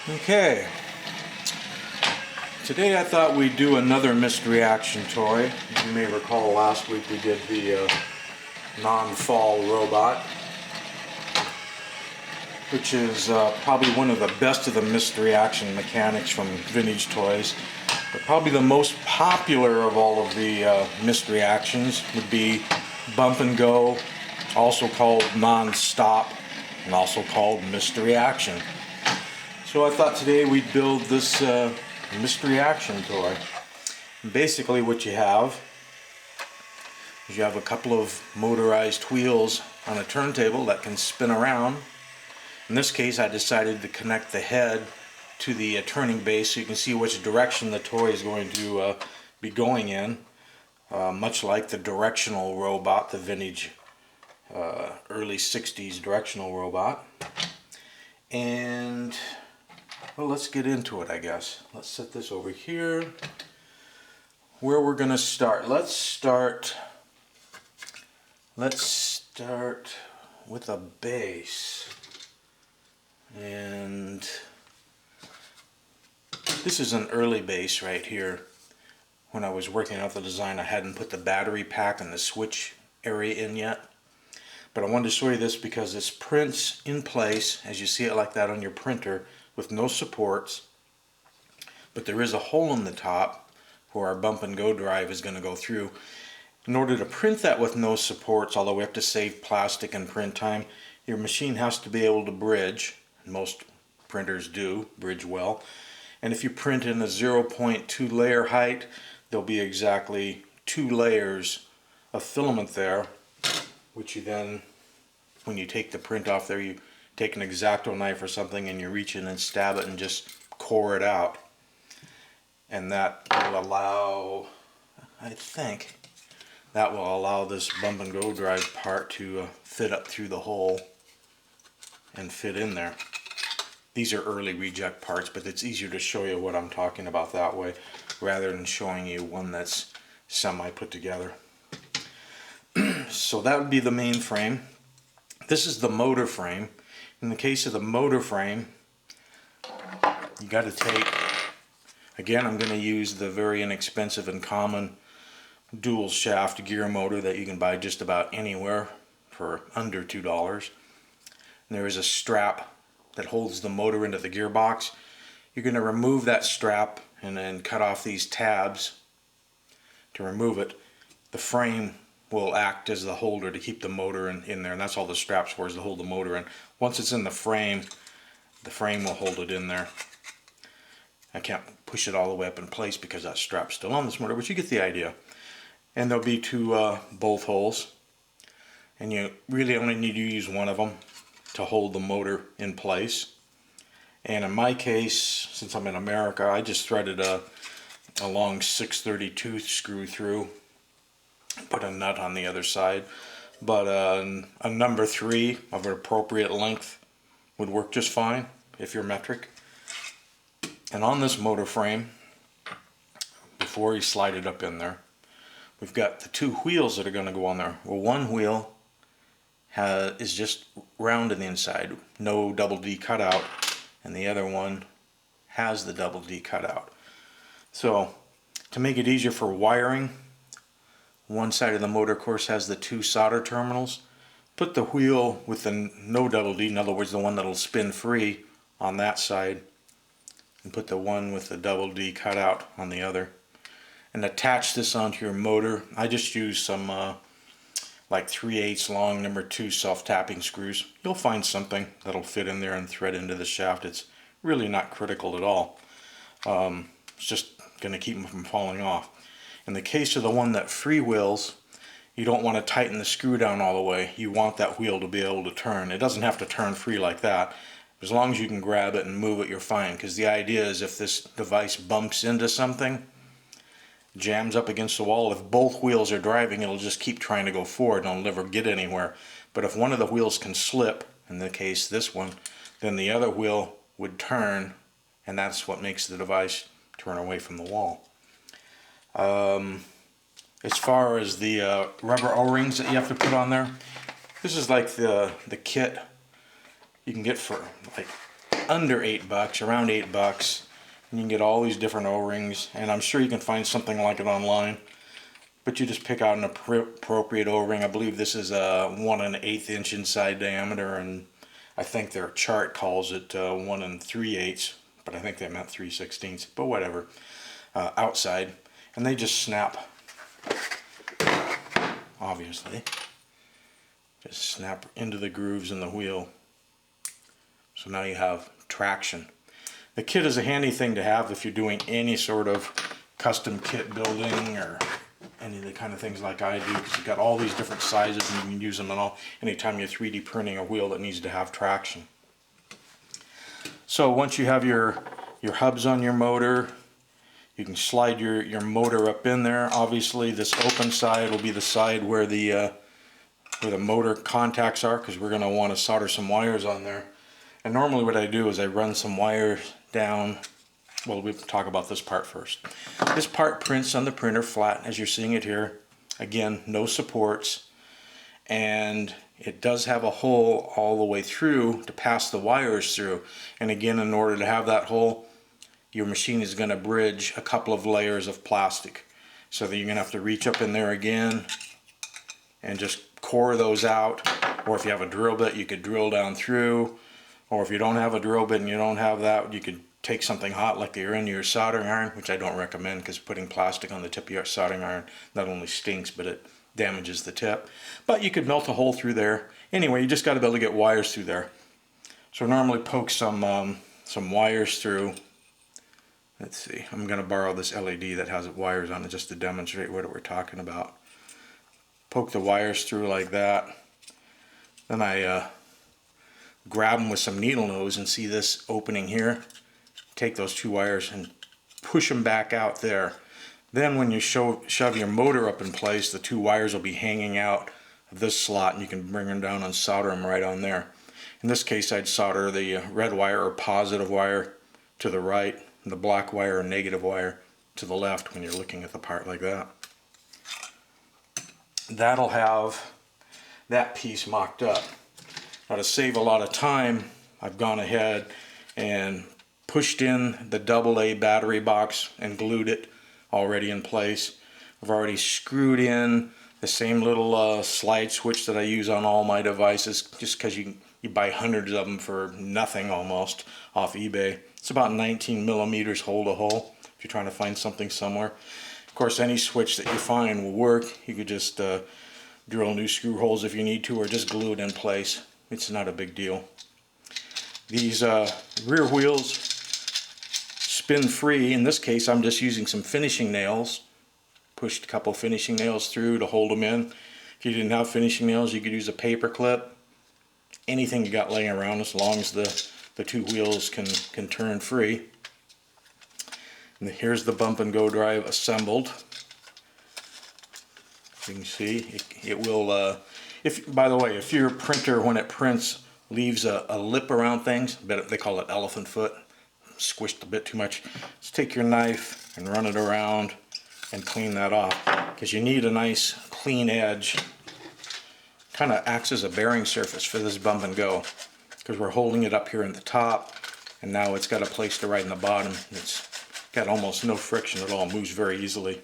Okay, today I thought we'd do another missed reaction toy. As you may recall, last week we did the non-fall robot, which is probably one of the best of the missed reaction mechanics from vintage toys. But probably the most popular of all of the missed reactions would be bump and go, also called non-stop, and also called missed reaction. So I thought today we'd build this missed reaction toy. And basically what you have is you have a couple of motorized wheels on a turntable that can spin around. In this case I decided to connect the head to the turning base so you can see which direction the toy is going to be going in. Much like the directional robot, the vintage early 60s directional robot. And well, let's get into it, I guess. Let's set this over here. Where we're going to start. Let's start with a base. And this is an early base right here. When I was working out the design, I hadn't put the battery pack and the switch area in yet. But I wanted to show you this because this prints in place, as you see it like that on your printer, with no supports, but there is a hole in the top where our bump and go drive is going to go through. In order to print that with no supports, although we have to save plastic and print time, your machine has to be able to bridge. Most printers do bridge well. And if you print in a 0.2 layer height, there'll be exactly 2 layers of filament there, which you then, when you take the print off there, you take an X-Acto knife or something and you reach in and stab it and just core it out. And that will allow, I think, that will allow this bump and go drive part to fit up through the hole and fit in there. These are early reject parts, but it's easier to show you what I'm talking about that way rather than showing you one that's semi put together. So that would be the main frame. This is the motor frame. In the case of the motor frame, you got to take, again, I'm going to use the very inexpensive and common dual shaft gear motor that you can buy just about anywhere for under $2. And there is a strap that holds the motor into the gearbox. You're going to remove that strap and then cut off these tabs to remove it. The frame will act as the holder to keep the motor in there, and that's all the strap's for, is to hold the motor in. Once it's in the frame will hold it in there. I can't push it all the way up in place because that strap's still on this motor, but you get the idea. And there'll be 2 bolt holes, and you really only need to use one of them to hold the motor in place. And in my case, since I'm in America, I just threaded a long 632 screw through, put a nut on the other side, but a number 3 of an appropriate length would work just fine if you're metric. And on this motor frame, before you slide it up in there, we've got the 2 wheels that are going to go on there. Well, one wheel is just round on the inside, no double D cutout, and the other one has the double D cutout. So to make it easier for wiring, one side of the motor, of course, has the 2 solder terminals. Put the wheel with the no double D, in other words the one that'll spin free, on that side, and put the one with the double D cutout on the other, and attach this onto your motor. I just use some like 3/8 long number 2 self-tapping screws. You'll find something that'll fit in there and thread into the shaft. It's really not critical at all. It's just going to keep them from falling off. In the case of the one that freewheels, you don't want to tighten the screw down all the way. You want that wheel to be able to turn. It doesn't have to turn free like that. As long as you can grab it and move it, you're fine. Because the idea is if this device bumps into something, jams up against the wall, if both wheels are driving, it'll just keep trying to go forward and it'll never get anywhere. But if one of the wheels can slip, in the case this one, then the other wheel would turn, and that's what makes the device turn away from the wall. As far as the rubber O-rings that you have to put on there, this is like the kit you can get for like under $8, around $8. And you can get all these different O-rings, and I'm sure you can find something like it online. But you just pick out an appropriate O-ring. I believe this is a 1 1/8 inch inside diameter, and I think their chart calls it 1 3/8, but I think they meant 3/16, but whatever. Outside, and they just snap, obviously. Just snap into the grooves in the wheel. So now you have traction. The kit is a handy thing to have if you're doing any sort of custom kit building or any of the kind of things like I do, because you've got all these different sizes and you can use them in all anytime you're 3D printing a wheel that needs to have traction. So once you have your hubs on your motor, you can slide your motor up in there. Obviously this open side will be the side where the motor contacts are, because we're going to want to solder some wires on there. And normally what I do is I run some wires down. Well, we'll talk about this part first. This part prints on the printer flat, as you're seeing it here. Again, no supports. And it does have a hole all the way through to pass the wires through. And again, in order to have that hole, your machine is going to bridge a couple of layers of plastic. So that you're going to have to reach up in there again and just core those out. Or if you have a drill bit, you could drill down through. Or if you don't have a drill bit and you don't have that, you could take something hot like you're in your soldering iron, which I don't recommend, because putting plastic on the tip of your soldering iron not only stinks, but it damages the tip. But you could melt a hole through there. Anyway, you just got to be able to get wires through there. So normally poke some wires through. Let's see, I'm going to borrow this LED that has wires on it just to demonstrate what we're talking about. Poke the wires through like that. Then I grab them with some needle nose and see this opening here. Take those two wires and push them back out there. Then when you shove your motor up in place, the two wires will be hanging out of this slot, and you can bring them down and solder them right on there. In this case, I'd solder the red wire or positive wire to the right, and the black wire or negative wire to the left when you're looking at the part like that. That'll have that piece mocked up. Now, to save a lot of time, I've gone ahead and pushed in the AA battery box and glued it already in place. I've already screwed in the same little slide switch that I use on all my devices, just because you buy hundreds of them for nothing almost off eBay. It's about 19 millimeters hole to hole if you're trying to find something somewhere. Of course, any switch that you find will work. You could just drill new screw holes if you need to, or just glue it in place. It's not a big deal. These rear wheels spin free. In this case, I'm just using some finishing nails. Pushed a couple finishing nails through to hold them in. If you didn't have finishing nails, you could use a paper clip. Anything you got laying around, as long as the two wheels can turn free. And here's the bump and go drive assembled. You can see it will. By the way, if your printer, when it prints, leaves a lip around things, but they call it elephant foot, squished a bit too much, just take your knife and run it around and clean that off, because you need a nice clean edge. Kind of acts as a bearing surface for this bump and go, because we're holding it up here in the top, and now it's got a place to right in the bottom. It's got almost no friction at all, moves very easily,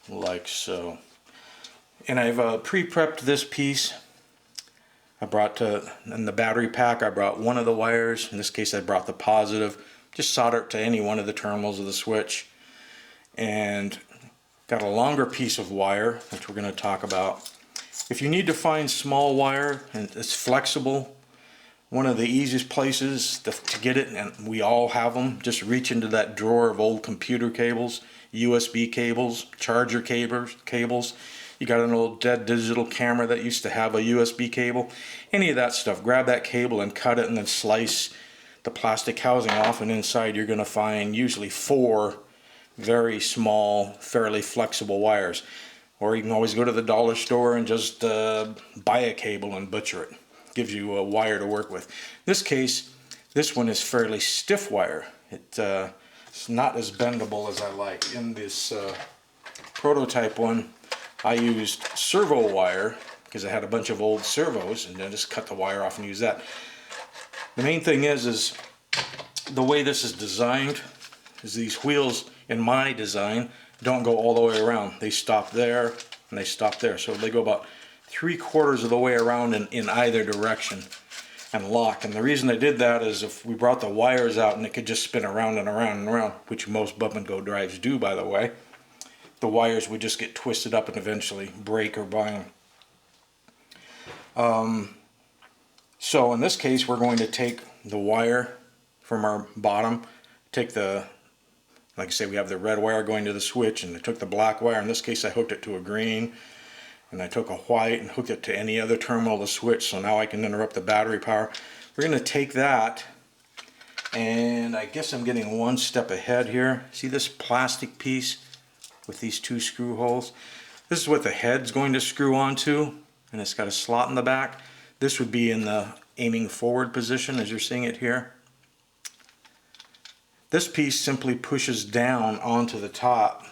like so. And I've pre-prepped this piece. I brought in the battery pack, I brought one of the wires. In this case, I brought the positive. Just solder it to any one of the terminals of the switch. And got a longer piece of wire, which we're going to talk about. If you need to find small wire and it's flexible, one of the easiest places to get it, and we all have them, just reach into that drawer of old computer cables, USB cables, charger cables. You got an old dead digital camera that used to have a USB cable. Any of that stuff, grab that cable and cut it, and then slice the plastic housing off, and inside you're going to find usually 4 very small, fairly flexible wires. Or you can always go to the dollar store and just buy a cable and butcher it. Gives you a wire to work with. In this case, this one is fairly stiff wire. It's not as bendable as I like. In this prototype one, I used servo wire because I had a bunch of old servos, and then just cut the wire off and use that. The main thing is the way this is designed is these wheels in my design don't go all the way around. They stop there and they stop there. So they go about 3/4 of the way around in either direction and lock. And the reason I did that is if we brought the wires out and it could just spin around and around and around, which most bump and go drives do, by the way, the wires would just get twisted up and eventually break or bind. So in this case, we're going to take the wire from our bottom, take the, like I say, we have the red wire going to the switch, and I took the black wire. In this case, I hooked it to a green, and I took a white and hooked it to any other terminal of the switch, so now I can interrupt the battery power. We're going to take that, and I guess I'm getting one step ahead here. See this plastic piece with these 2 screw holes? This is what the head's going to screw onto, and it's got a slot in the back. This would be in the aiming forward position as you're seeing it here. This piece simply pushes down onto the top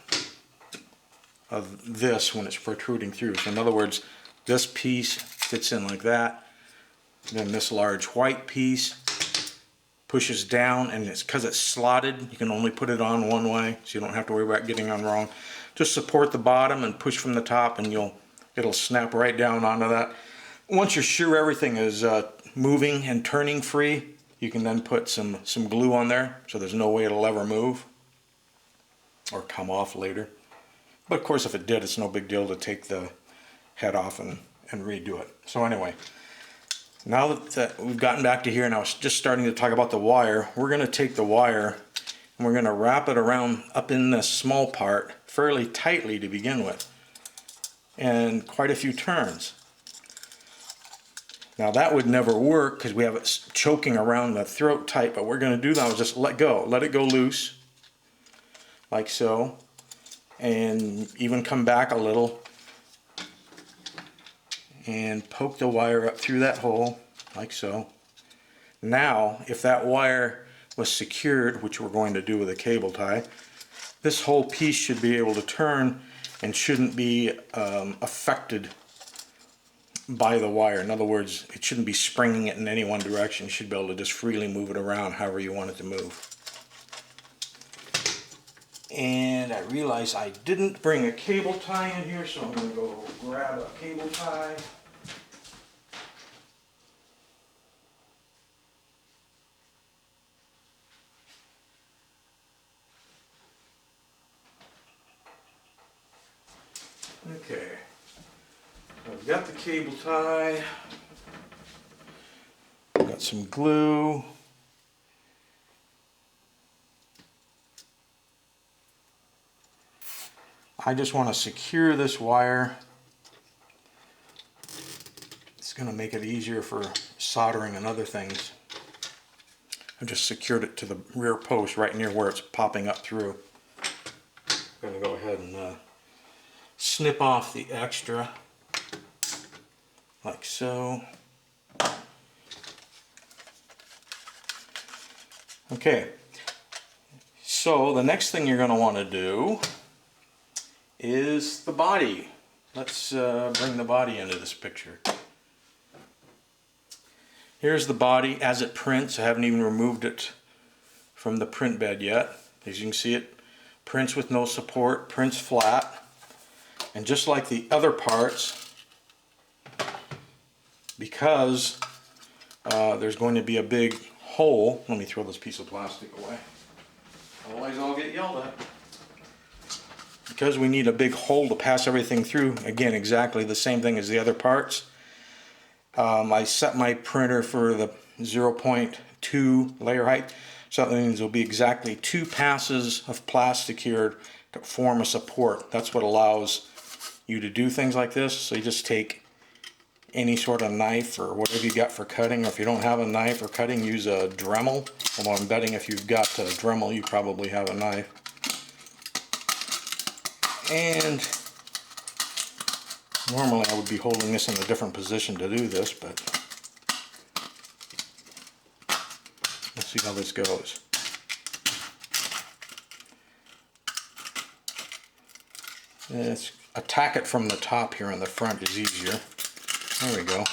of this when it's protruding through. So in other words, this piece fits in like that. Then this large white piece pushes down, and it's because it's slotted, you can only put it on one way, so you don't have to worry about getting on wrong. Just support the bottom and push from the top, and it'll snap right down onto that. Once you're sure everything is moving and turning free, you can then put some glue on there so there's no way it'll ever move or come off later. But of course, if it did, it's no big deal to take the head off and redo it. So anyway, now that we've gotten back to here and I was just starting to talk about the wire, we're going to take the wire and we're going to wrap it around up in this small part fairly tightly to begin with, and quite a few turns. Now that would never work because we have it choking around the throat tight, but what we're going to do now is just let it go loose, like so, and even come back a little and poke the wire up through that hole, like so. Now, if that wire was secured, which we're going to do with a cable tie, this whole piece should be able to turn and shouldn't be affected by the wire. In other words, it shouldn't be springing it in any one direction. You should be able to just freely move it around however you want it to move. And I realize I didn't bring a cable tie in here, so I'm going to go grab a cable tie. Okay. I've got the cable tie, got some glue, I just want to secure this wire. It's going to make it easier for soldering and other things. I've just secured it to the rear post right near where it's popping up through. I'm going to go ahead and snip off the extra. Like so. Okay, so the next thing you're going to want to do is the body. Let's bring the body into this picture. Here's the body as it prints. I haven't even removed it from the print bed yet. As you can see, it prints with no support, prints flat, and just like the other parts, because there's going to be a big hole. Let me throw this piece of plastic away, otherwise I'll get yelled at. Because we need a big hole to pass everything through, again exactly the same thing as the other parts, I set my printer for the 0.2 layer height, so that means there'll be exactly 2 passes of plastic here to form a support. That's what allows you to do things like this. So you just take any sort of knife or whatever you got for cutting, or if you don't have a knife for cutting, use a Dremel. Although I'm betting if you've got a Dremel, you probably have a knife. And normally I would be holding this in a different position to do this, but let's see how this goes. Let's attack it from the top here on the front is easier. There we go.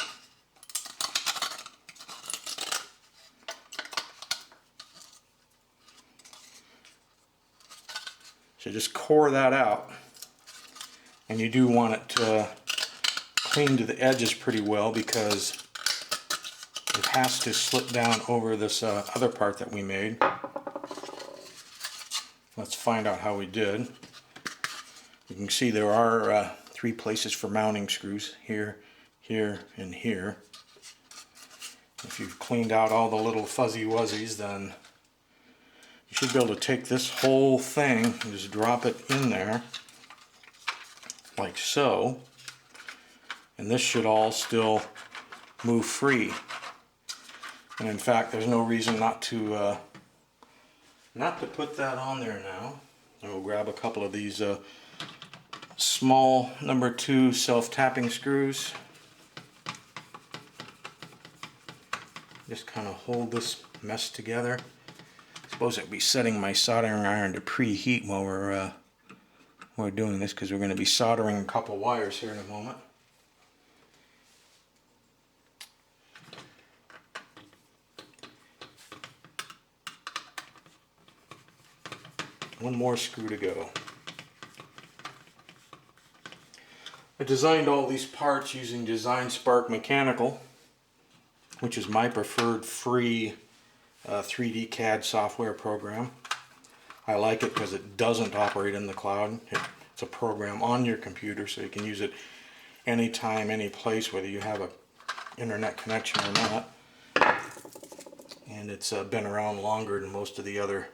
So just core that out. And you do want it clean to the edges pretty well, because it has to slip down over this other part that we made. Let's find out how we did. You can see there are 3 places for mounting screws, here, here, and here. If you've cleaned out all the little fuzzy wuzzies, then you should be able to take this whole thing and just drop it in there, like so. And this should all still move free. And in fact, there's no reason not to put that on there now. And we'll grab a couple of these small number 2 self-tapping screws. Just kind of hold this mess together. I suppose I'd be setting my soldering iron to preheat while we're doing this, because we're going to be soldering a couple wires here in a moment. One more screw to go. I designed all these parts using Design Spark Mechanical, which is my preferred free 3D CAD software program. I like it because it doesn't operate in the cloud. It's a program on your computer, so you can use it anytime, any place, whether you have an internet connection or not. And it's been around longer than most of the other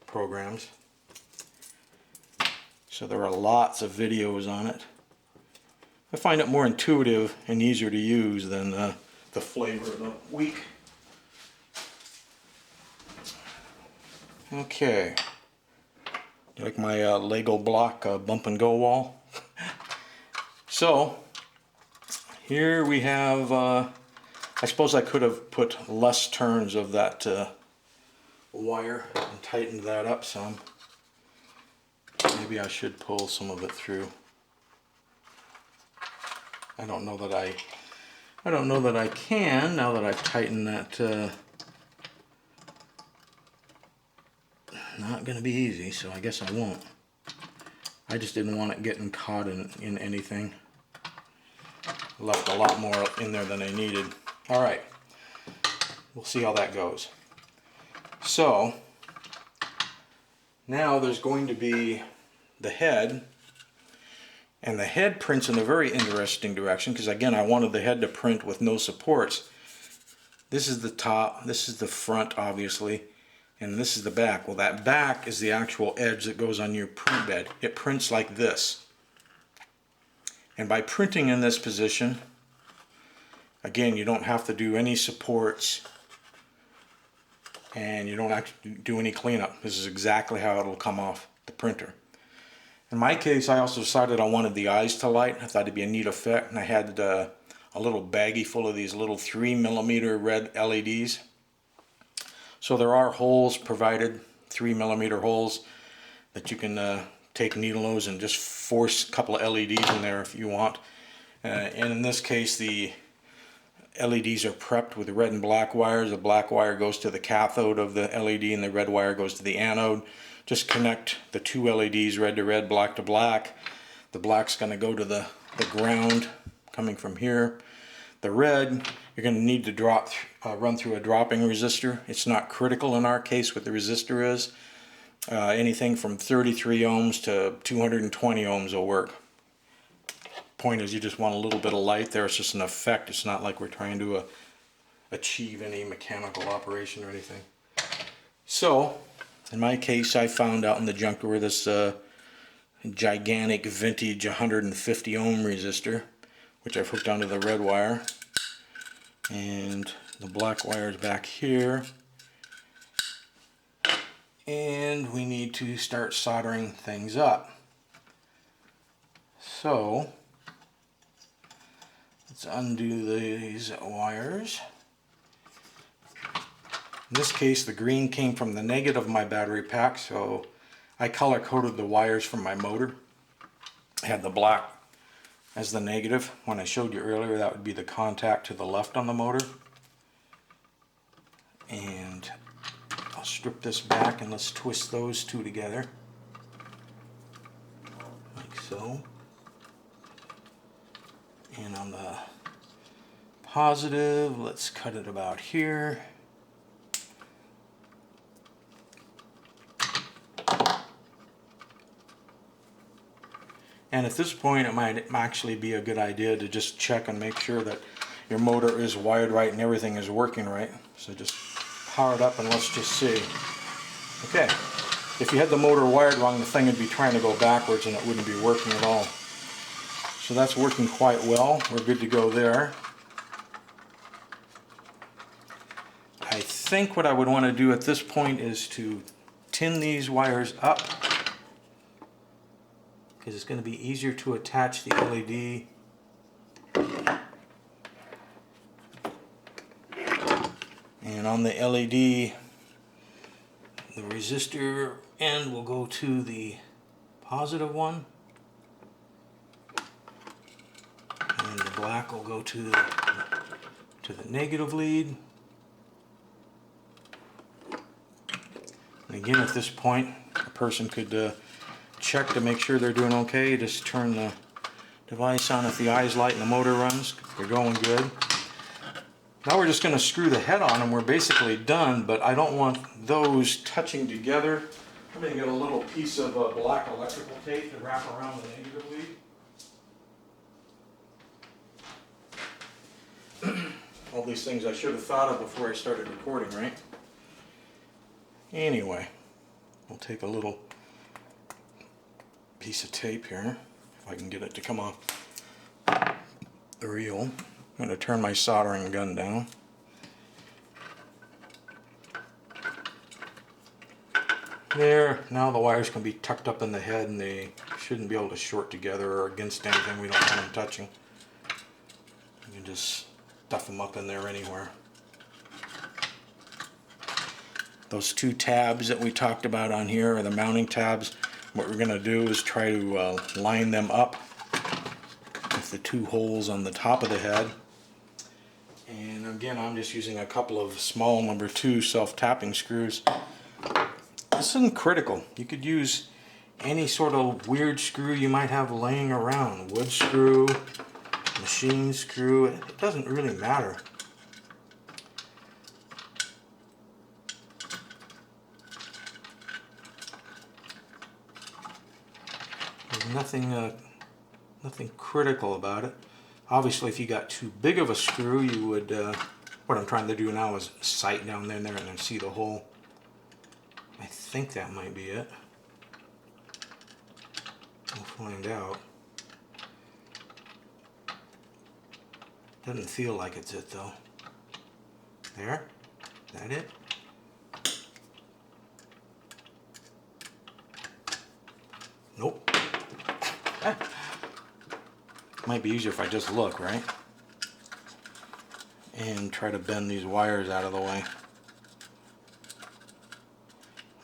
programs. So there are lots of videos on it. I find it more intuitive and easier to use than the flavor of the week. Okay. You like my Lego block bump and go wall? So here we have, I suppose I could have put less turns of that wire and tightened that up some. Maybe I should pull some of it through. I don't know that I can, now that I've tightened that. Not going to be easy, so I guess I won't. I just didn't want it getting caught in anything. Left a lot more in there than I needed. Alright, we'll see how that goes. So, now there's going to be the head. And the head prints in a very interesting direction, because again, I wanted the head to print with no supports. This is the top, this is the front obviously, and this is the back. Well, that back is the actual edge that goes on your print bed. It prints like this. And by printing in this position, again, you don't have to do any supports, and you don't have to do any cleanup. This is exactly how it'll come off the printer. In my case, I also decided I wanted the eyes to light. I thought it'd be a neat effect, and I had a little baggie full of these little 3mm red LEDs. So there are holes provided, 3mm holes, that you can take needle nose and just force a couple of LEDs in there if you want. And in this case, the LEDs are prepped with red and black wires. The black wire goes to the cathode of the LED, and the red wire goes to the anode. Just connect the 2 LEDs, red to red, black to black. The black's going to go to the ground coming from here. The red, you're going to need to run through a dropping resistor. It's not critical in our case what the resistor is. Anything from 33 ohms to 220 ohms will work. Point is, you just want a little bit of light there. It's just an effect. It's not like we're trying to achieve any mechanical operation or anything. So, in my case, I found out in the junk drawer this gigantic vintage 150 ohm resistor, which I've hooked onto the red wire, and the black wire is back here, and we need to start soldering things up. So let's undo these wires. In this case, the green came from the negative of my battery pack, so I color-coded the wires from my motor. I had the black as the negative. When I showed you earlier, that would be the contact to the left on the motor. And I'll strip this back and let's twist those two together. so. And on the positive, let's cut it about here. And at this point, it might actually be a good idea to just check and make sure that your motor is wired right and everything is working right. So just power it up and let's just see. Okay, if you had the motor wired wrong, the thing would be trying to go backwards and it wouldn't be working at all. So that's working quite well. We're good to go there. I think what I would want to do at this point is to tin these wires up, because it's going to be easier to attach the LED. And on the LED, the resistor end will go to the positive one, and the black will go to the negative lead. And again, at this point, a person could check to make sure they're doing okay. Just turn the device on if the eye's light and the motor runs. They're going good. Now we're just going to screw the head on and we're basically done, but I don't want those touching together. I'm going to get a little piece of black electrical tape to wrap around the negative lead. All these things I should have thought of before I started recording, right? Anyway, we'll take a little piece of tape here, if I can get it to come off the reel. I'm going to turn my soldering gun down. There, now the wires can be tucked up in the head and they shouldn't be able to short together or against anything we don't want them touching. You can just stuff them up in there anywhere. Those two tabs that we talked about on here are the mounting tabs. What we're going to do is try to line them up with the two holes on the top of the head. And again, I'm just using a couple of small number 2 self-tapping screws. This isn't critical. You could use any sort of weird screw you might have laying around. Wood screw, machine screw, it doesn't really matter. There's nothing critical about it. Obviously, if you got too big of a screw, you would, what I'm trying to do now is sight down there and then see the hole. I think that might be it. We'll find out. Doesn't feel like it's it though. There? That it? Nope. Might be easier if I just look, right? And try to bend these wires out of the way.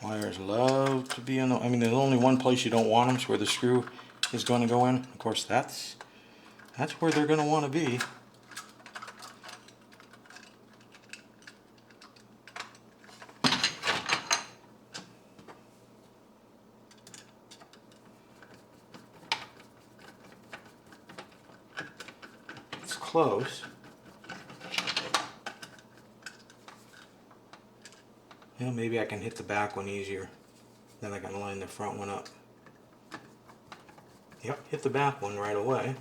Wires love to be in the, I mean, there's only one place you don't want them, is where the screw is going to go in. Of course, that's where they're going to want to be. It's close. Yeah, maybe I can hit the back one easier. Then I can line the front one up. Yep, hit the back one right away.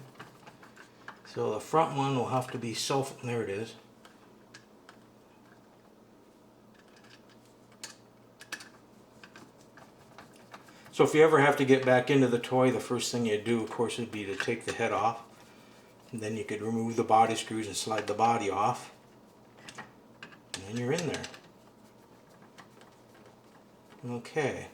So the front one will have to be there it is. So if you ever have to get back into the toy, the first thing you do, of course, would be to take the head off. And then you could remove the body screws and slide the body off. And then you're in there. Okay.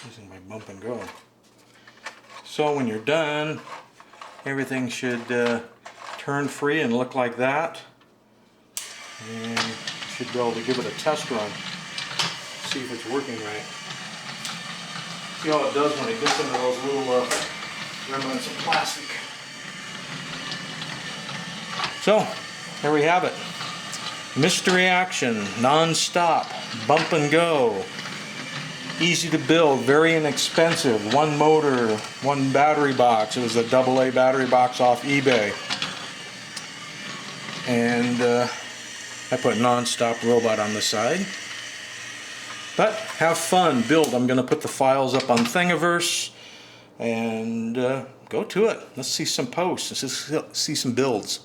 Using my bump and go. So when you're done, everything should turn free and look like that. And you should be able to give it a test run. See if it's working right. See how it does when it gets into those little remnants of plastic. So, there we have it. Mystery action, non-stop, bump and go. Easy to build, very inexpensive. One motor, one battery box. It was a AA battery box off eBay. And I put non-stop robot on the side. But have fun, build. I'm going to put the files up on Thing-I-verse and go to it. Let's see some posts. Let's see some builds.